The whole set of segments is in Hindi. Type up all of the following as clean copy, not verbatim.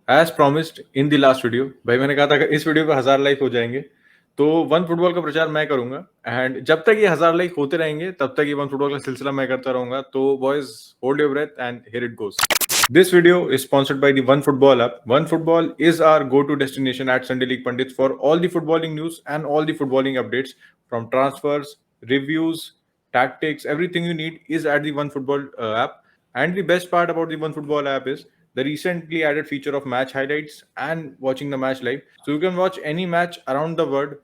As promised in the last video, भाई मैंने कहा था कि इस वीडियो पे 1000 लाइक हो जाएंगे तो वन फुटबॉल का प्रचार मैं करूंगा। एंड जब तक ये 1000 लाइक होते रहेंगे तब तक ये वन फुटबॉल का सिलसिला मैं करता रहूंगा। तो boys, hold your breath and here it goes. This video is sponsored by the One Football app. One Football is our go-to destination at Sunday League Pundits for all the footballing news and all the footballing updates, from transfers, reviews, tactics. Everything you need is at the One Football app. And the best part about the One Football app is the recently added feature of match highlights and watching the match live. So you can watch any match around the world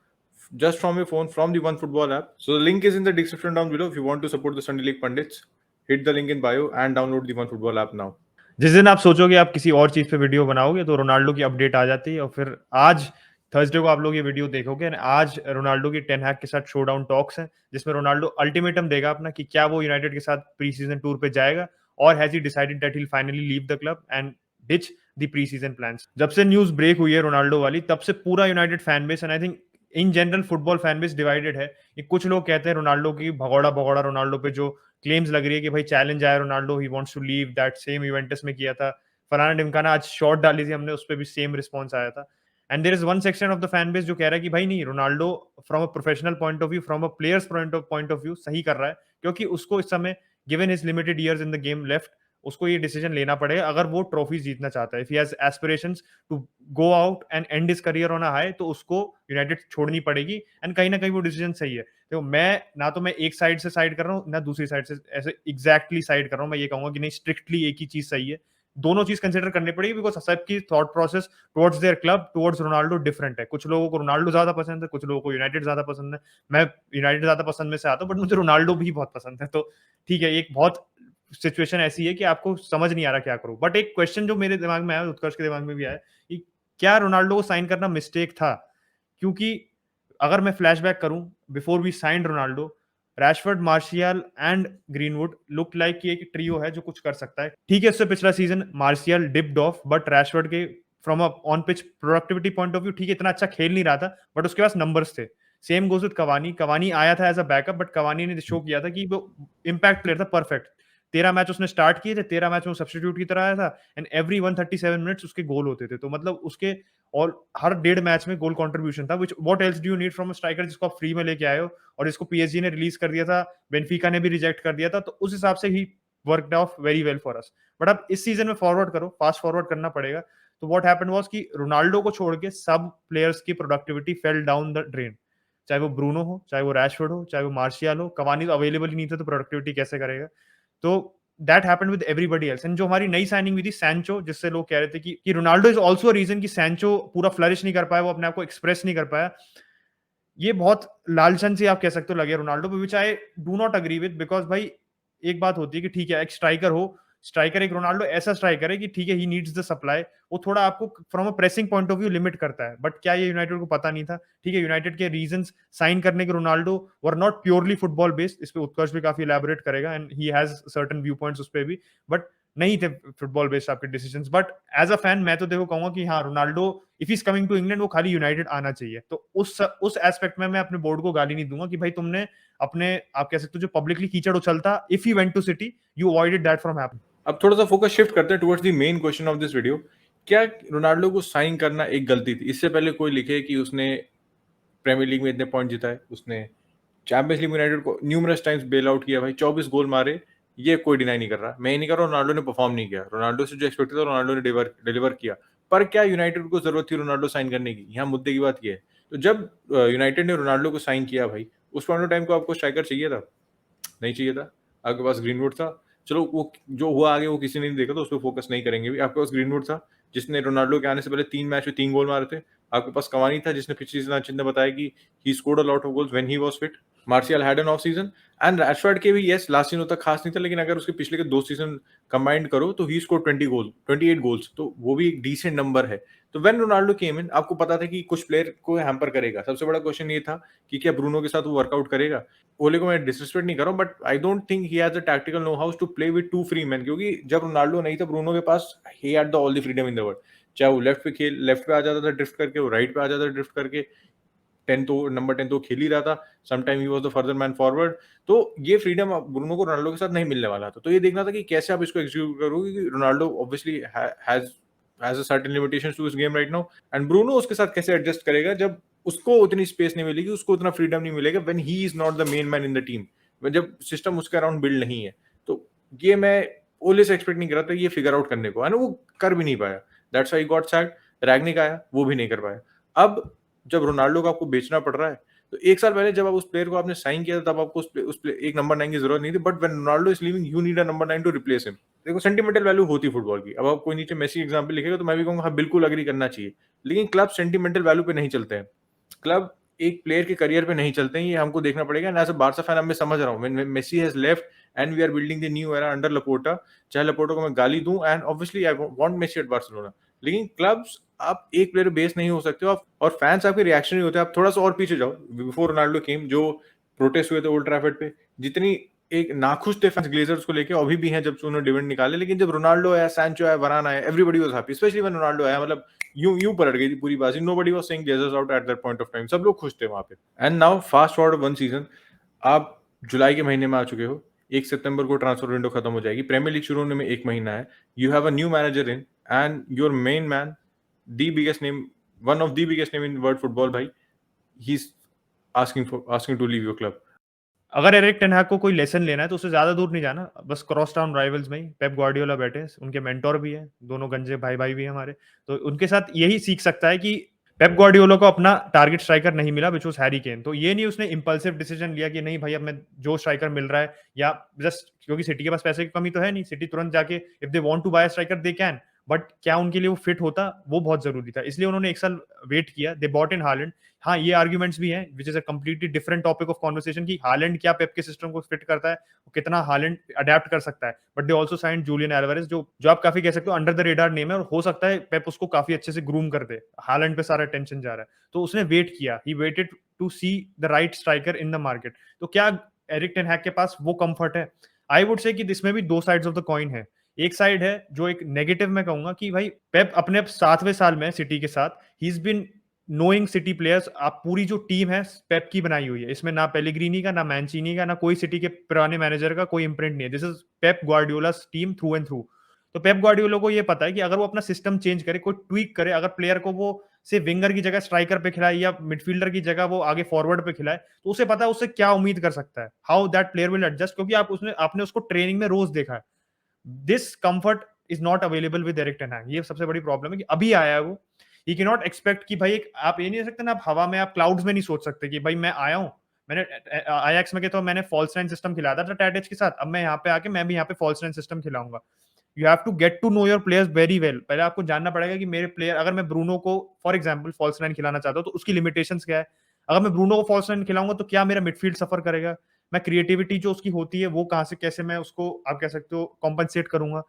just from your phone from the One Football app. So the link is in the description down below if you want to support the Sunday League Pundits. Hit the link in bio and download the One Football app now. जिस दिन आप सोचोगे आप किसी और चीज पे वीडियो बनाओगे तो रोनाल्डो की अपडेट आ जाती है और फिर आज थर्सडे को आप लोग ये वीडियो देखोगे और आज रोनाल्डो की टेन हैग के साथ शोडाउन टॉक्स हैं जिसमें रोनाल्डो अल्टीमेटम देगा अपना कि क्या वो यूनाइटेड के साथ प्री सीजन टूर पे जाएगा और has he decided that he finally leave the club and ditch the pre season plans. जब से न्यूज ब्रेक हुई है रोनाल्डो वाली तब से पूरा United fan base and I think in general football fan base divided है। ये कुछ लोग कहते हैं रोनाल्डो की भगौड़ा भगौड़ा रोनाल्डो पे जो क्लेम्स लग रही है कि भाई चैलेंज आया Ronaldo he wants to leave that same events में किया था फलाना ढिमकाना, आज शॉट डाली थी हमने उस पर भी सेम रिस्पॉन्स आया था। And there is one section of the fan base जो कह रहा है कि भाई नहीं, Ronaldo from a professional point of view, from a player's point of view सही कर रहा है क्योंकि उसको इस समय given his limited years in the game left उसको ये डिसीजन लेना पड़ेगा अगर वो ट्रॉफी जीतना चाहता है। If he has aspirations to go out and end his career on a high तो उसको यूनाइटेड छोड़नी पड़ेगी एंड कहीं ना कहीं वो डिसीजन सही है। तो मैं एक साइड से साइड कर रहा हूँ ना दूसरी साइड से ऐसे एग्जैक्टली साइड कर रहा हूँ। मैं ये कहूंगा कि नहीं, स्ट्रिक्टली एक ही चीज सही है, दोनों चीज कंसिडर करनी पड़ेगी बिकॉज सबकी thought process towards their club towards Ronaldo different है। कुछ लोगों को रोनाल्डो ज्यादा पसंद है, कुछ लोगों को यूनाइटेड ज्यादा पसंद है। मैं यूनाइटेड ज्यादा पसंद में से आता हूँ बट मुझे रोनाल्डो भी बहुत पसंद है। तो ठीक है, एक बहुत सिचुएशन ऐसी है कि आपको समझ नहीं आ रहा क्या करूं। बट एक क्वेश्चन जो मेरे दिमाग में आया, उत्कर्ष के दिमाग में भी आया कि क्या रोनाल्डो को साइन करना मिस्टेक था? क्योंकि अगर मैं फ्लैशबैक करूं, before we signed Ronaldo, Rashford, Martial and Greenwood look like कि एक ट्रियो है जो कुछ कर सकता है। ठीक है, उससे पिछला season Martial dipped off but Rashford के from a on pitch productivity point of view ठीक है, इतना अच्छा खेल नहीं रहा था बट उसके पास नंबर्स थे। Same goes with Cavani. Cavani आया था as a backup but Cavani ने शो किया था कि वो इम्पैक्ट प्लेयर था, परफेक्ट। 13 मैच उसने स्टार्ट किए थे, 13 मैच में सब्स्टिट्यूट की तरह आया था एंड एवरी 137 मिनट्स उसके गोल होते थे। तो मतलब उसके और हर 1.5 मैच में गोल कंट्रीब्यूशन था। Which what else do you need from a striker जिसको आप फ्री में लेके आए हो और इसको पीएसजी ने रिलीज कर दिया था, बेनफिका ने भी रिजेक्ट कर दिया था। तो उस हिसाब से he worked of very well for us. But अब इस सीजन में फॉरवर्ड करो, फास्ट फॉरवर्ड करना पड़ेगा। तो व्हाट हैपेंड वाज कि रोनाल्डो को छोड़ के सब प्लेयर्स की productivity fell down the drain. चाहे वो ब्रूनो हो, चाहे वो रैशफोर्ड हो, चाहे वो मार्शियल हो। कवानी तो अवेलेबल ही नहीं था तो प्रोडक्टिविटी कैसे करेगा? तो that happened with everybody else. And जो हमारी नई साइनिंग हुई थी सैंचो, जिससे लोग कह रहे थे कि Ronaldo is also a reason कि सैंचो पूरा फ्लरिश नहीं कर पाया, वो अपने आप को एक्सप्रेस नहीं कर पाया। ये बहुत लालचन सी आप कह सकते हो लगे रोनाल्डो पे, which I do not agree with. Because भाई एक बात होती है कि ठीक है एक स्ट्राइकर हो, स्ट्राइकर एक रोनाल्डो ऐसा स्ट्राइकर है कि ठीक है ही नीड्स द सप्लाई, वो थोड़ा आपको from a pressing point of view limit करता है। बट क्या ये यूनाइटेड को पता नहीं था? ठीक है, यूनाइटेड के रीजंस साइन करने के Ronaldo were not purely football based. इस पे उत्कर्ष भी काफी इलैबोरेट करेगा and he has certain view points उस पे भी, बट नहीं थे फुटबॉल बेस्ड आपके decisions. But as a fan मैं तो देखो कहूंगा कि हाँ, Ronaldo if is coming to England वो खाली यूनाइटेड आना चाहिए। तो उस एस्पेक्ट में मैं अपने बोर्ड को गाली नहीं दूंगा कि भाई तुमने अपने, आप कह सकते हो जो पब्लिकली कीचड़ उछलता, if you went to City you avoided that from happening. अब थोड़ा सा फोकस शिफ्ट करते हैं towards the main question of this video. क्या रोनाल्डो को साइन करना एक गलती थी? इससे पहले कोई लिखे कि उसने प्रीमियर लीग में इतने पॉइंट जिताए, उसने चैंपियंस लीग यूनाइटेड को न्यूमरस टाइम्स बेल आउट किया, भाई 24 गोल मारे, ये कोई डिनाई नहीं कर रहा। मैं ये नहीं कर रहा रोनाल्डो ने परफॉर्म नहीं किया, रोनाल्डो से जो एक्सपेक्ट था रोनाल्डो ने डिलीवर किया। पर क्या यूनाइटेड को जरूरत थी रोनाल्डो साइन करने की? यहाँ मुद्दे की बात यह है। तो जब यूनाइटेड ने रोनाल्डो को साइन किया भाई, उस पॉइंट ऑफ टाइम को आपको स्ट्राइकर चाहिए था? नहीं चाहिए था। आपके पास ग्रीनवुड था, चलो वो जो हुआ आगे वो किसी ने नहीं देखा तो उस पर फोकस नहीं करेंगे भी। आपके पास ग्रीनवुड था जिसने रोनाल्डो के आने से पहले 3 मैच में 3 गोल मारे थे। आपके पास कवानी था जिसने पिछली सीजन चिंता बताया कि he scored a lot of goals when he was fit. Martial had an off season and Rashford के भी यस लास्ट सीजन तक खास नहीं था, लेकिन अगर उसके पिछले के 2 सीजन कंबाइंड करो तो ही स्कोर 28 गोल्स, तो वो भी एक डिसेंट नंबर है। तो व्हेन रोनाल्डो केम इन आपको पता था कि कुछ प्लेयर को हैम्पर करेगा। सबसे बड़ा क्वेश्चन ये था कि क्या ब्रूनो के साथ वो वर्कआउट करेगा। ओले को मैं डिसरिस्पेक्ट नहीं कर रहा हूं, but I don't think he has a tactical know how to play with 2 free man, क्योंकि जब रोनाल्डो नहीं था ब्रूनो के पास he had the all the freedom in the world. चाहे वो लेफ्ट पे आ जाता था ड्रिफ्ट करके, वो राइट पे आ जाता था ड्रिफ्ट करके, 10 तो नंबर 10 तो खेल ही रहा था। Sometime he was the further man forward. तो ये फ्रीडम ब्रूनो को रोनाल्डो के साथ नहीं मिलने वाला था। तो ये देखना था कि कैसे आप इसको एग्जीक्यूट करोगे, क्योंकि Ronaldo obviously has has a certain limitations to his game right now, and Bruno उसके साथ कैसे एडजस्ट करेगा जब उसको उतनी स्पेस नहीं मिलेगी, उसको उतना फ्रीडम नहीं मिलेगा when he is not the main man in the team, जब सिस्टम उसके अराउंड बिल्ड नहीं है। तो ये मैं ओले से एक्सपेक्ट नहीं कर रहा था ये फिगर आउट करने को, एंड वो कर भी नहीं पाया। That's why he got sacked. Rangnick आया, वो भी नहीं कर पाया। अब जब रोनाल्डो को आपको बेचना पड़ रहा है, तो एक साल पहले जब आप उस प्लेयर को आपने साइन किया था तब आपको एक नंबर 9 की जरूरत नहीं थी, but when Ronaldo is leaving you need a number 9 to replace him. देखो सेंटिमेंटल वैल्यू होती है फुटबॉल की। अब आप कोई नीचे मेसी एग्जांपल लिखेगा तो मैं भी कहूंगा हाँ बिल्कुल अग्री करना चाहिए, लेकिन क्लब सेंटिमेंटल वैल्यू पे नहीं चलते हैं। क्लब एक प्लेयर के करियर पे नहीं चलते हैं, ये हमको देखना पड़ेगा। And as a Barca fan अब मैं समझ रहा हूँ when Messi has left and we are building the new era under Laporta, चाहे लपोर्टा को मैं गाली दूं, and obviously I want Messi at Barcelona, लेकिन क्लब्स आप एक प्लेयर बेस नहीं हो सकते हो आप, और फैंस आपके रिएक्शन नहीं होते। आप थोड़ा सा और पीछे जाओ, बिफोर रोनाल्डो केम जो प्रोटेस्ट हुए थे ओल्ड ट्रैफर्ड पे, जितनी एक नाखुश थे फैंस ग्लेजर्स को लेके, अभी भी हैं जब से उन्होंने डिविडेंड निकाले, लेकिन जब रोनाल्डो आया, सैंचो आया, वरान आया, everybody was happy, specially when Ronaldo आया। मतलब यूं पलट गई थी पूरी बाजी। Nobody was saying Glazers out at that point of time, सब लोग खुश थे वहां पे। And now fast forward one season, आप जुलाई के महीने में आ चुके हो, 1 सितंबर को ट्रांसफर विंडो खत्म हो जाएगी, प्रीमियर लीग शुरू होने में 1 महीना है, you have a new manager in, and your main man, the biggest name, one of the biggest name in world football भाई, he is asking to leave your club. अगर एरिक टेन हैग को कोई लेसन लेना है तो उससे ज़्यादा दूर नहीं जाना, बस क्रॉस टाउन राइवल्स में ही पेप ग्वार्डियोला बैठे हैं, उनके मेंटर भी हैं, दोनों गंजे भाई-भाई भी हैं हमारे। तो उनके साथ यही सीख सकता है कि पेप ग्वार्डियोला को अपना टारगेट स्ट्राइकर नहीं मिला व्हिच वाज़ हैरी केन। तो ये नहीं उसने इम्पल्सिव डिसीजन लिया कि नहीं भाई अब मैं जो स्ट्राइकर मिल रहा है, या जस्ट क्योंकि सिटी के पास पैसे की कमी तो है नहीं, सिटी तुरंत जाके if they want to buy a striker they can, but क्या उनके लिए वो फिट होता, वो बहुत ज़रूरी था। इसलिए उन्होंने 1 साल वेट किया, दे बॉट इन हालैंड। हाँ, ये आर्गुमेंट्स भी हैं which is a completely different topic of conversation कि हालैंड क्या पेप के सिस्टम को फिट करता है, कितना हालैंड अडैप्ट कर सकता है। But they also signed Julian Alvarez जो आप काफ़ी कह सकते हो अंडर द रेडार नेम है, और हो सकता है पेप उसको काफ़ी अच्छे से ग्रूम कर दे। हालैंड पे सारा अटेंशन जा रहा है। तो उसने वेट किया, he waited to see the right striker in the market. तो क्या एरिक टेन हैग के पास वो कम्फर्ट है? आई वुड से कि इसमें भी 2 साइड्स ऑफ द कॉइन है। एक साइड है जो एक नेगेटिव मैं कहूँगा कि भाई पेप अपने 7वें साल में सिटी के साथ, he is been knowing City players. आप पूरी जो टीम है पेप की बनाई हुई है, इसमें ना पेलेग्रीनी का, ना मैंचीनी का, ना कोई सिटी के पुराने मैनेजर का कोई इम्प्रिंट नहीं है। This is Pep Guardiola's team through and through. तो पेप ग्वार्डियोला को ये पता है कि अगर वो अपना सिस्टम चेंज करे, कोई ट्वीक करे, अगर प्लेयर को वो से विंगर की जगह स्ट्राइकर पे खिलाए या मिडफील्डर की जगह वो आगे फॉरवर्ड पे खिलाए, तो उसे पता है उससे क्या उम्मीद कर सकता है, how that player will adjust, क्योंकि आपने उसको ट्रेनिंग में रोज देखा है। This comfort is not available with Erik ten Hag. ये सबसे बड़ी प्रॉब्लम है कि अभी आया है वो। ही कैन नॉट एक्सपेक्ट कि भाई एक आप ये नहीं कर सकते ना, आप हवा में, आप क्लाउड्स में नहीं सोच सकते कि भाई मैं आया हूँ, मैंने आयाक्स में के तो मैंने फॉल्स नाइन सिस्टम खिलाया था टैडिच के साथ, अब मैं यहाँ पे आके मैं भी यहाँ पे फॉल्स नाइन सिस्टम खिलाऊंगा। You have to get to know your players very well. पहले आपको जानना पड़ेगा कि मेरे प्लेयर, अगर मैं ब्रूनो को फॉर एग्जाम्पल फॉल्स नाइन खिलाना चाहता हूँ तो उसकी लिमिटेशंस क्या है। अगर मैं ब्रूनो को फॉल्स नाइन खिलाऊंगा तो क्या मेरा मिडफील्ड सफर करेगा, मैं क्रिएटिविटी जो उसकी होती है वो कहाँ से कैसे मैं उसको आप कह सकते हो कॉम्पनसेट करूंगा,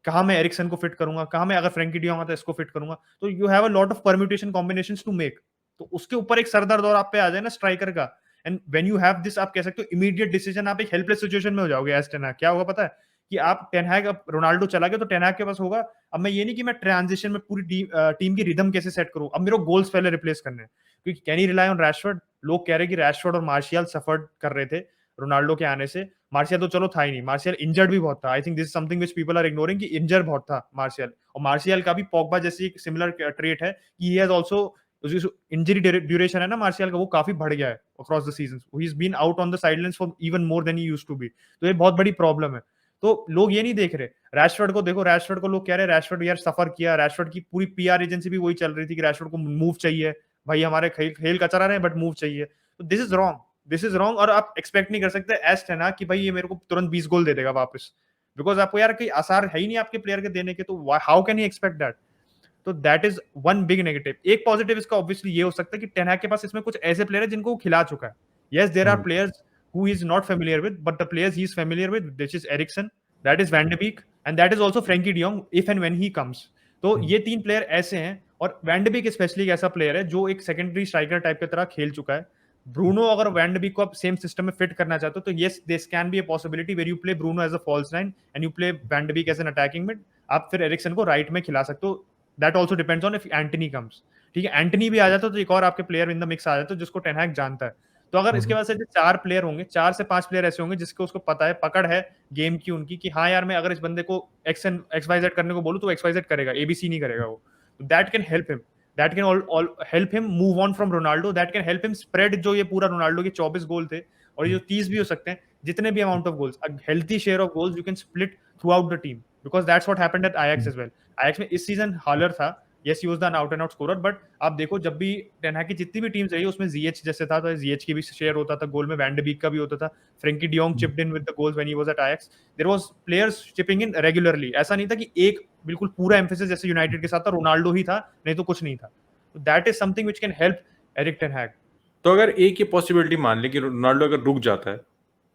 कहाँ मैं एरिक्सन को फिट करूंगा, कहाँ मैं अगर फ्रेंकी डियोंग आता है इसको फिट करूंगा। तो you have a lot of permutation combinations to make. तो उसके ऊपर एक सरदर्द और आप पे आ जाए ना स्ट्राइकर का, and when you have this, आप कह सकते हो इमीडिएट डिसीजन, आप एक हेल्पलेस सिचुएशन में हो जाओगे एज टेन हैग। क्या होगा पता है कि आप टेन हैग, अब रोनाल्डो चला गया तो टेन हैग के पास होगा, अब मैं ये नहीं कि मैं ट्रांजिशन में पूरी टीम की रिदम कैसे सेट करूं, अब मेरे को गोल्स पहले रिप्लेस करने हैं। क्योंकि can he rely on Rashford? लोग कह रहे हैं कि रैशफोर्ड और मार्शियल सफर कर रहे थे रोनाल्डो के आने से। मार्शियल तो चलो था ही नहीं, मार्शियल इंजर्ड भी बहुत था। I think this is something which people are ignoring कि इंजर बहुत था मार्शियल। और मार्शियल का भी पॉगबा जैसी एक सिमिलर ट्रेट है कि he has also, injury duration है ना मार्शियल का, वो काफी बढ़ गया है across the season. He is been out on the sidelines for even more than he used to be. तो ये बहुत बड़ी प्रॉब्लम है। तो लोग ये नहीं देख रहे रैशफोर्ड को। देखो रैशफोर्ड को लोग कह रहे हैं रैशफोर्ड यार सफर किया, रैशफोर्ड की पूरी पीआर एजेंसी भी वही चल रही थी कि रैशफोर्ड को मूव चाहिए भाई, हमारे खेल का चला रहे हैं बट मूव चाहिए। तो this is wrong, this is wrong. और आप एक्सपेक्ट नहीं कर सकते एस्ट है ना कि भाई ये मेरे को तुरंत 20 गोल दे देगा वापस, बिकॉज आपको यार कोई आसार है ही नहीं आपके प्लेयर के देने के, तो how can he expect that. तो that is one big negative. एक पॉजिटिव इसका ऑब्वियसली ये हो सकता है कि टेन हैग के पास इसमें कुछ ऐसे प्लेयर है जिनको वो खिला चुका है। Yes there are players who he is not familiar with, but the players he is familiar with, which is Eriksen, that is Van de Beek, and that is also Frankie de Jong if and when he comes. तो ये 3 प्लेयर ऐसे हैं, और वैन डे बीक स्पेशली एक ऐसा प्लेयर है जो एक सेकेंडरी स्ट्राइकर टाइप की तरह खेल चुका है। ब्रूनो, अगर वैन डे बीक को आप सेम सिस्टम में फिट करना चाहते हो तो yes this can be a possibility where you play Bruno as a false nine and you play van de Beek as an attacking mid. आप फिर एरिक्सन को राइट में खिला सकते हो। That also depends on if Antony comes. ठीक है, एंटनी भी आ जाता तो एक और आपके प्लेयर इन द मिक्स आ जाता जिसको टेन हैग जानता है। तो अगर इसके बाद से 4 प्लेयर होंगे, 4 से 5 प्लेयर ऐसे होंगे जिसको उसको पता है, पकड़ है गेम की उनकी कि हाँ यार मैं अगर इस बंदे को एक्स वाई जेड करने को बोलूँ तो एक्स वाई जेड करेगा, एबीसी नहीं करेगा वो। That can help him, that can all help him move on from Ronaldo, that can help him spread जो ये पूरा रोनाल्डो के 24 गोल थे और ये जो 30 भी हो सकते हैं, जितने भी amount of goals, a healthy share of goals you can split throughout the team, because that's what happened at Ajax as well. Ajax में इस सीजन हालर था, yes he was the out and out scorer, but आप देखो जब भी टेन हैग की जितनी भी टीम्स रही उसमें जीएच जैसे था, तो जीएच की भी शेयर होता था गोल में, वैन डे बीक का भी होता था, Frenkie de Jong chipped in with the goals when he was at Ajax, there was players chipping in regularly, ऐसा नहीं था कि एक बिल्कुल पूरा एम्फेसिस जैसे यूनाइटेड के साथ था रोनाल्डो ही था, नहीं तो कुछ नहीं था। तो that is something which can help Erik ten Hag. तो अगर एक ये पॉसिबिलिटी मान ले कि रोनाल्डो अगर रुक जाता है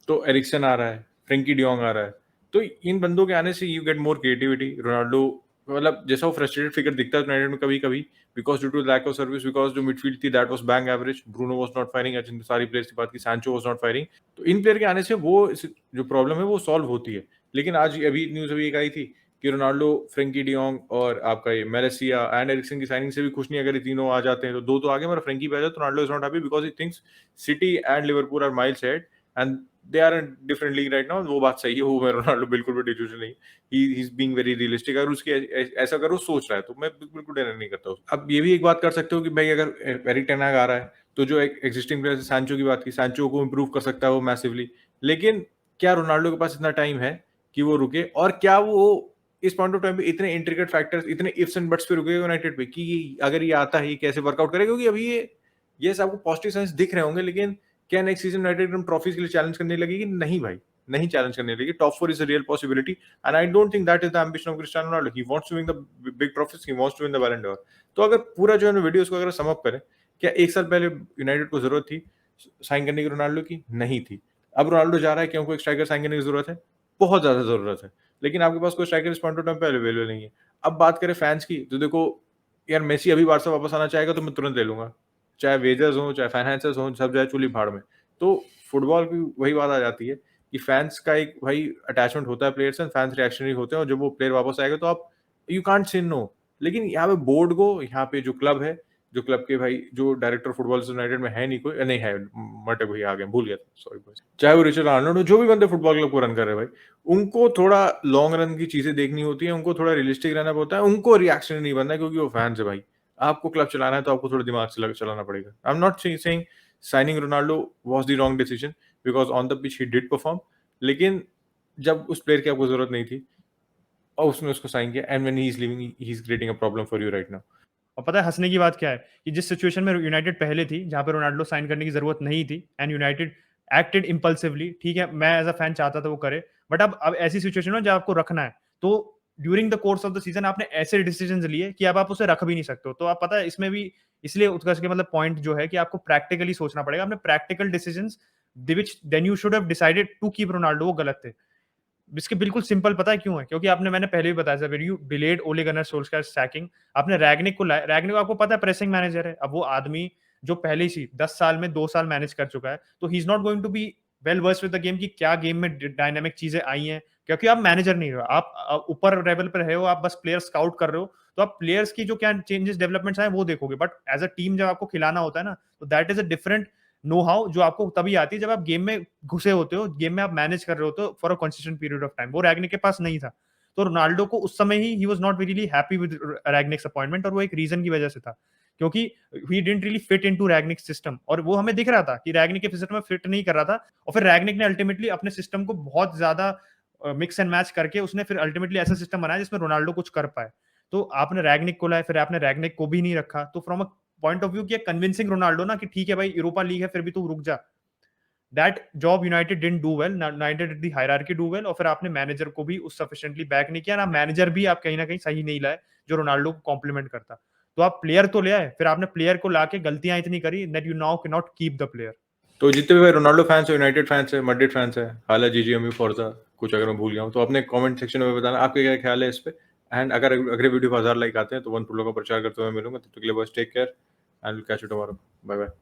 तो एरिक्सन आ रहा है, फ्रेंकी डियोंग आ रहा है, तो इन बंदों के आने से you get more creativity. Ronaldo मतलब जैसा वो फ्रस्ट्रेटेड फिगर दिखता है यूनाइटेड में कभी कभी, because due to lack of service, because जो मिडफील्ड थी that was bang average, Bruno was not firing, जिन सारी प्लेयर्स की बात की, सैंचो वाज नॉट फायरिंग, तो इन प्लेयर के आने से वो जो प्रॉब्लम है वो सॉल्व होती है। लेकिन आज अभी न्यूज अभी एक आई थी कि रोनाल्डो, फ्रेंकी डियोंग और आपका ये मेलेसिया एंड एरिक्सन की साइनिंग से भी खुश नहीं। अगर ये तीनों आ जाते हैं तो दो तो आगे, मगर फ्रेंकी पे आ जाए तो Ronaldo is not happy because he thinks City and Liverpool are miles ahead and they are in different league right now. वो बात सही है, वो मैं रोनाल्डो बिल्कुल भी डिल्यूजन नहीं, he is being very realistic. अगर उसके ऐसा अगर वो सोच रहा है तो मैं बिल्कुल डिनाई नहीं करता उसको। अब ये भी एक बात कर सकते हो कि भाई अगर एरिक टेन हाग आ रहा है तो जो एक एग्जिस्टिंग प्लेयर सैंचो की बात की, सैंचो को इंप्रूव कर सकता है वो मैसिवली, लेकिन क्या रोनाल्डो के पास इतना टाइम है कि वो रुके? और क्या वो इस पॉइंट ऑफ टाइम पे इतने इंट्रिकेट फैक्टर्स, इतने इफ्स एंड बट्स पे रुकेगा यूनाइटेड पे कि अगर ये आता है ये कैसे वर्कआउट करेगा? क्योंकि अभी ये सबको पॉजिटिव साइंस दिख रहे होंगे, लेकिन क्या नेक्स्ट सीजन यूनाइटेड एकदम ट्रॉफीज के लिए चैलेंज करने लगेगी? नहीं भाई, नहीं चैलेंज करने लगेगी। Top 4 is a real possibility and I don't think that is the ambition of Cristiano Ronaldo. He wants to win the big trophies, he wants to win the Ballon d'Or. तो अगर पूरा जो है वीडियोस को अगर सम अप करें, क्या एक साल पहले यूनाइटेड को जरूरत थी साइन करने की रोनाल्डो की? नहीं थी। अब रोनाल्डो जा रहा है, क्यों कोई स्ट्राइकर साइन करने की जरूरत है? बहुत ज्यादा जरूरत है, लेकिन आपके पास कोई स्ट्राइकर इस पॉइंट ऑफ टाइम पे अवेलेबल नहीं है। अब बात करें फैंस की, तो देखो यार मेसी अभी बारसा वापस आना चाहेगा तो मैं तुरंत ले लूंगा, चाहे वेजर्स हो चाहे फाइनेंसर्स हो, सब जाए चूली भाड़ में। तो फुटबॉल की वही बात आ जाती है कि फैंस का एक भाई अटैचमेंट होता है प्लेयर्स से, फैंस रिएक्शनरी होते हैं, और जब वो प्लेयर वापस आएगा तो आप यू कांट से नो। लेकिन यहाँ पे बोर्ड को, यहाँ पे जो क्लब है, जो क्लब के भाई जो डायरेक्टर फुटबॉल यूनाइटेड में है, नहीं कोई नहीं है, मटे भाई आ गए, भूल गया था, सॉरी बॉयज, चाहे वो रिचर्ड आर्नोल्ड हो, जो भी बंदे फुटबॉल क्लब को रन कर रहे हैं भाई, उनको थोड़ा लॉन्ग रन की चीजें देखनी होती है, उनको थोड़ा रियलिस्टिक रहना होता है, उनको रिएक्शन नहीं बनना है, क्योंकि वो फैंस है भाई। आपको क्लब चलाना है तो आपको थोड़ा दिमाग से चलाना पड़ेगा। I am not saying signing Ronaldo was the wrong decision, because on the pitch he did perform, लेकिन जब उस प्लेयर की आपको जरूरत नहीं थी और उसने उसको साइन किया, and when he is living he is creating a problem for you right now. और पता है हंसने की बात क्या है कि जिस सिचुएशन में यूनाइटेड पहले थी जहां पे रोनाल्डो साइन करने की जरूरत नहीं थी एंड यूनाइटेड एक्टेड इम्पल्सिवली, ठीक है मैं एज अ फैन चाहता था वो करे, बट अब ऐसी सिचुएशन हो जब आपको रखना है, तो during the course of the season आपने ऐसे डिसीजन लिए कि अब आप उसे रख भी नहीं सकते हो। तो आप पता है इसमें भी इसलिए उत्कर्ष के मतलब पॉइंट जो है कि आपको प्रैक्टिकली सोचना पड़ेगा, अपने practical decision which then you should have decided to keep Ronaldo, वो गलत थे। इसके बिल्कुल सिंपल पता है क्यों है? क्योंकि आपने मैंने पहले भी बताया था, व्हेन यू डिलेड ओले गनर सोल्सकायर सैकिंग, आपने रैग्निक को लाया, रैग्निक आपको पता है प्रेसिंग मैनेजर है। अब वो आदमी जो पहले ही 10 साल में 2 साल मैनेज कर चुका है, तो he is not going to be well versed with the game कि क्या गेम में डायनामिक चीजें आई हैं, क्योंकि आप मैनेजर नहीं हो, आप ऊपर लेवल पर हो, आप बस प्लेयर स्काउट कर रहे हो, तो आप प्लेयर्स की जो क्या चेंजेस डेवलपमेंट्स आए वो देखोगे, बट एज अ टीम जब आपको खिलाना होता है ना, तो that is a different know how जो आपको तभी आती है जब आप गेम में घुसे होते हो, गेम में आप मैनेज कर रहे होते हो for a consistent period of time. वो रैग्निक के पास नहीं था, तो रोनाल्डो को उस समय he was not really happy with Rangnick's appointment, और वो एक रीजन की वजह से था क्योंकि he didn't really fit into Rangnick system, और वो हमें दिख रहा था कि रैग्निक के सिस्टम में फिट नहीं कर रहा था, और फिर रैग्निक ने अल्टीमेटली अपने सिस्टम को बहुत ज्यादा मिक्स एंड मैच करके उसने फिर अल्टीमेटली ऐसा सिस्टम बनाया जिसमें रोनाल्डो कुछ कर पाए। तो आपने रैग्निक को लाया, फिर आपने रैग्निक को भी नहीं रखा, तो from a point of view किया कन्विंसिंग रोनाल्डो ना कि ठीक है भाई यूरोपा लीग है फिर भी तू रुक जा, that job United didn't do well, United did the hierarchy do well, और फिर आपने मैनेजर को भी उस सफिशिएंटली बैक नहीं किया ना, मैनेजर भी आप कहीं ना कहीं सही नहीं लाए जो रोनाल्डो को कॉम्प्लीमेंट करता। तो आप प्लेयर तो ले आए, फिर आपने प्लेयर को लाके गलतियां इतनी करी that you now can not keep the player. तो जितने भी भाई रोनाल्डो फैंस है, यूनाइटेड फैंस है, मैड्रिड फैंस है, हालांकि जीजीएमयू फोर्जा, कुछ अगर मैं भूल गया हूँ तो अपने कमेंट सेक्शन में बताना आपके क्या ख्याल है इस पे। एंड अगर अगले वीडियो पर 1000 लाइक आते हैं तो वन प्रो का प्रचार करते हुए मिलूंगा, तब तक के लिए बस take care and will catch you tomorrow. Bye bye.